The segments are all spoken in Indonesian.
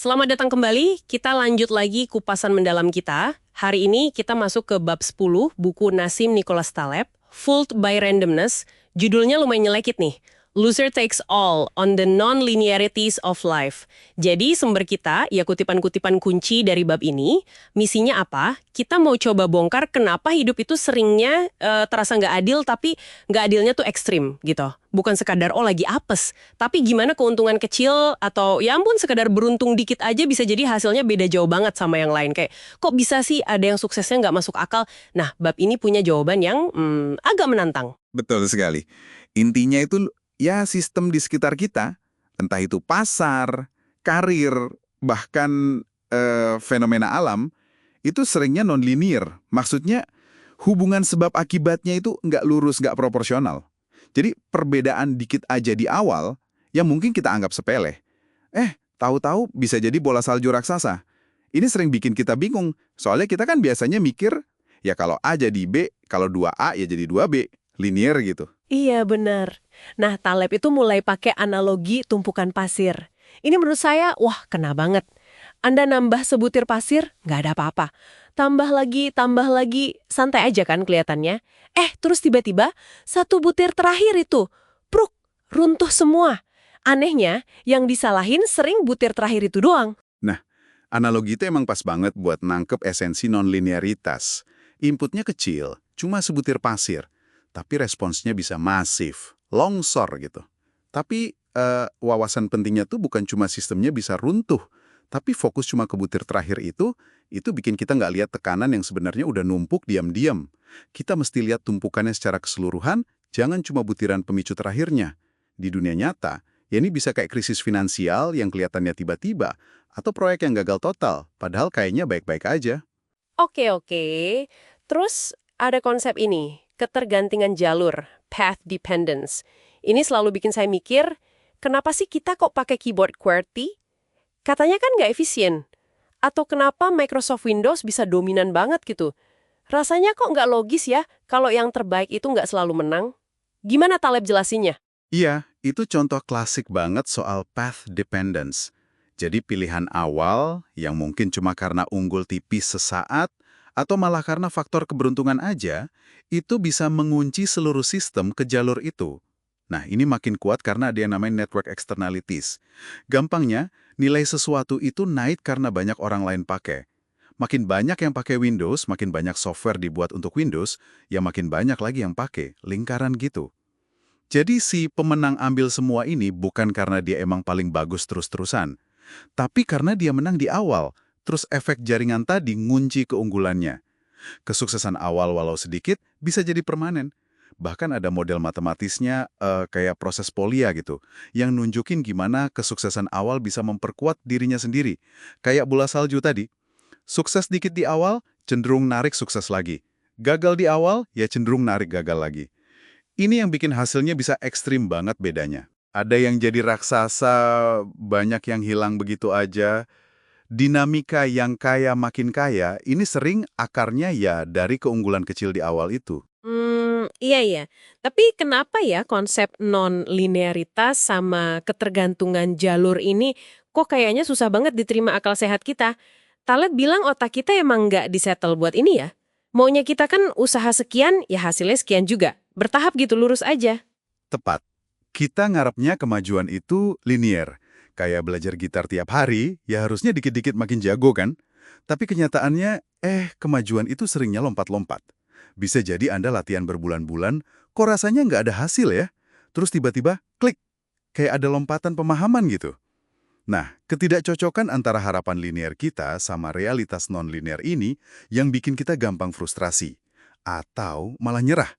Selamat datang kembali, kita lanjut lagi kupasan mendalam kita. Hari ini kita masuk ke bab 10, buku Nassim Nicholas Taleb, Fooled by Randomness. Judulnya lumayan nyelekit nih, Loser Takes All on the Non-Linearities of Life. Jadi sumber kita, ya kutipan-kutipan kunci dari bab ini, misinya apa? Kita mau coba bongkar kenapa hidup itu seringnya terasa nggak adil, tapi nggak adilnya tuh ekstrim gitu. Bukan sekadar, oh lagi apes. Tapi gimana keuntungan kecil atau ya ampun sekedar beruntung dikit aja bisa jadi hasilnya beda jauh banget sama yang lain. Kayak, kok bisa sih ada yang suksesnya nggak masuk akal? Nah, bab ini punya jawaban yang agak menantang. Betul sekali. Intinya itu ya sistem di sekitar kita, entah itu pasar, karir, bahkan fenomena alam, itu seringnya non-linear. Maksudnya hubungan sebab akibatnya itu nggak lurus, nggak proporsional. Jadi perbedaan dikit aja di awal, yang mungkin kita anggap sepele. Tahu-tahu bisa jadi bola salju raksasa. Ini sering bikin kita bingung, soalnya kita kan biasanya mikir, ya kalau A jadi B, kalau 2A ya jadi 2B, linear gitu. Iya, benar. Nah, Taleb itu mulai pakai analogi tumpukan pasir. Ini menurut saya, wah, kena banget. Anda nambah sebutir pasir, nggak ada apa-apa. Tambah lagi, santai aja kan kelihatannya. Terus tiba-tiba, satu butir terakhir itu, pruk, runtuh semua. Anehnya, yang disalahin sering butir terakhir itu doang. Nah, analogi itu emang pas banget buat nangkep esensi non-linearitas. Inputnya kecil, cuma sebutir pasir, tapi responsnya bisa masif, longsor gitu. Tapi wawasan pentingnya tuh bukan cuma sistemnya bisa runtuh, tapi fokus cuma ke butir terakhir itu bikin kita nggak lihat tekanan yang sebenarnya udah numpuk diam-diam. Kita mesti lihat tumpukannya secara keseluruhan, jangan cuma butiran pemicu terakhirnya. Di dunia nyata, ya ini bisa kayak krisis finansial yang kelihatannya tiba-tiba, atau proyek yang gagal total, padahal kayaknya baik-baik aja. Oke. Terus ada konsep ini, ketergantungan jalur, path dependence. Ini selalu bikin saya mikir, kenapa sih kita kok pakai keyboard QWERTY? Katanya kan nggak efisien. Atau kenapa Microsoft Windows bisa dominan banget gitu? Rasanya kok nggak logis ya kalau yang terbaik itu nggak selalu menang? Gimana Taleb jelasinnya? Iya, itu contoh klasik banget soal path dependence. Jadi pilihan awal yang mungkin cuma karena unggul tipis sesaat atau malah karena faktor keberuntungan aja, itu bisa mengunci seluruh sistem ke jalur itu. Nah, ini makin kuat karena ada yang namanya network externalities. Gampangnya, nilai sesuatu itu naik karena banyak orang lain pakai. Makin banyak yang pakai Windows, makin banyak software dibuat untuk Windows, ya makin banyak lagi yang pakai, lingkaran gitu. Jadi si pemenang ambil semua ini bukan karena dia emang paling bagus terus-terusan, tapi karena dia menang di awal, terus efek jaringan tadi ngunci keunggulannya. Kesuksesan awal walau sedikit bisa jadi permanen. Bahkan ada model matematisnya kayak proses Polya gitu, yang nunjukin gimana kesuksesan awal bisa memperkuat dirinya sendiri. Kayak bola salju tadi, sukses dikit di awal, cenderung narik sukses lagi. Gagal di awal, ya cenderung narik gagal lagi. Ini yang bikin hasilnya bisa ekstrim banget bedanya. Ada yang jadi raksasa, banyak yang hilang begitu aja. Dinamika yang kaya makin kaya, ini sering akarnya ya dari keunggulan kecil di awal itu. Iya. Tapi kenapa ya konsep non-linearitas sama ketergantungan jalur ini kok kayaknya susah banget diterima akal sehat kita? Taleb bilang otak kita emang nggak disettle buat ini ya. Maunya kita kan usaha sekian, ya hasilnya sekian juga. Bertahap gitu, lurus aja. Tepat. Kita ngarepnya kemajuan itu linear. Kayak belajar gitar tiap hari, ya harusnya dikit-dikit makin jago kan? Tapi kenyataannya, kemajuan itu seringnya lompat-lompat. Bisa jadi Anda latihan berbulan-bulan, kok rasanya nggak ada hasil ya? Terus tiba-tiba, klik, kayak ada lompatan pemahaman gitu. Nah, ketidakcocokan antara harapan linear kita sama realitas non-linear ini yang bikin kita gampang frustrasi. Atau malah nyerah.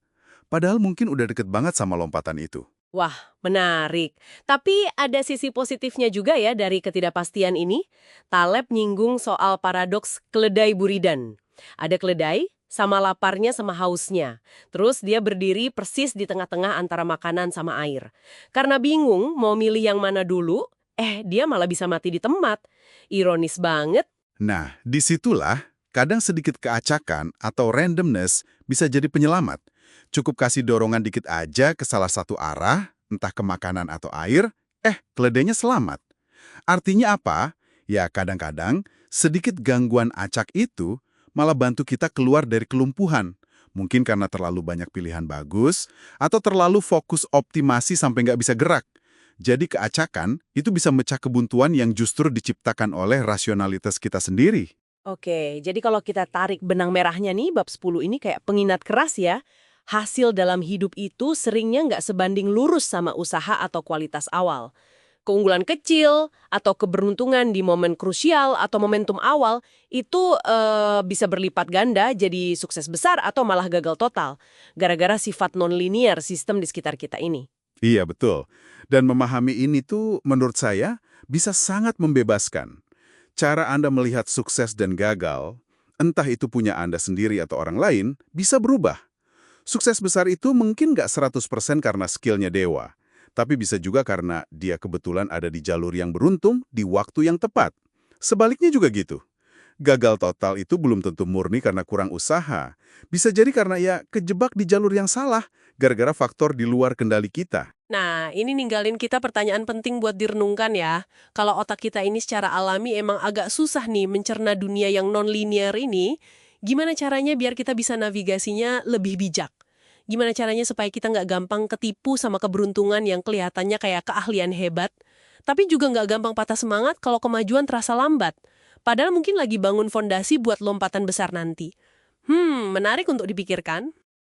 Padahal mungkin udah deket banget sama lompatan itu. Wah, menarik. Tapi ada sisi positifnya juga ya dari ketidakpastian ini. Taleb nyinggung soal paradoks keledai buridan. Ada keledai, sama laparnya sama hausnya. Terus dia berdiri persis di tengah-tengah antara makanan sama air. Karena bingung mau milih yang mana dulu, dia malah bisa mati di tempat. Ironis banget. Nah, disitulah kadang sedikit keacakan atau randomness bisa jadi penyelamat. Cukup kasih dorongan dikit aja ke salah satu arah, entah ke makanan atau air, keledainya selamat. Artinya apa? Ya, kadang-kadang sedikit gangguan acak itu malah bantu kita keluar dari kelumpuhan. Mungkin karena terlalu banyak pilihan bagus, atau terlalu fokus optimasi sampai nggak bisa gerak. Jadi keacakan itu bisa mecah kebuntuan yang justru diciptakan oleh rasionalitas kita sendiri. Oke, jadi kalau kita tarik benang merahnya nih, bab 10 ini kayak pengingat keras ya. Hasil dalam hidup itu seringnya nggak sebanding lurus sama usaha atau kualitas awal. Keunggulan kecil atau keberuntungan di momen krusial atau momentum awal itu bisa berlipat ganda jadi sukses besar atau malah gagal total. Gara-gara sifat non-linear sistem di sekitar kita ini. Iya, betul. Dan memahami ini tuh menurut saya bisa sangat membebaskan. Cara Anda melihat sukses dan gagal, entah itu punya Anda sendiri atau orang lain, bisa berubah. Sukses besar itu mungkin nggak 100% karena skillnya dewa, tapi bisa juga karena dia kebetulan ada di jalur yang beruntung di waktu yang tepat. Sebaliknya juga gitu. Gagal total itu belum tentu murni karena kurang usaha. Bisa jadi karena ya kejebak di jalur yang salah, gara-gara faktor di luar kendali kita. Nah, ini ninggalin kita pertanyaan penting buat direnungkan ya. Kalau otak kita ini secara alami emang agak susah nih mencerna dunia yang non-linear ini, gimana caranya biar kita bisa navigasinya lebih bijak? Gimana caranya supaya kita nggak gampang ketipu sama keberuntungan yang kelihatannya kayak keahlian hebat, tapi juga nggak gampang patah semangat kalau kemajuan terasa lambat? Padahal mungkin lagi bangun fondasi buat lompatan besar nanti. Menarik untuk dipikirkan.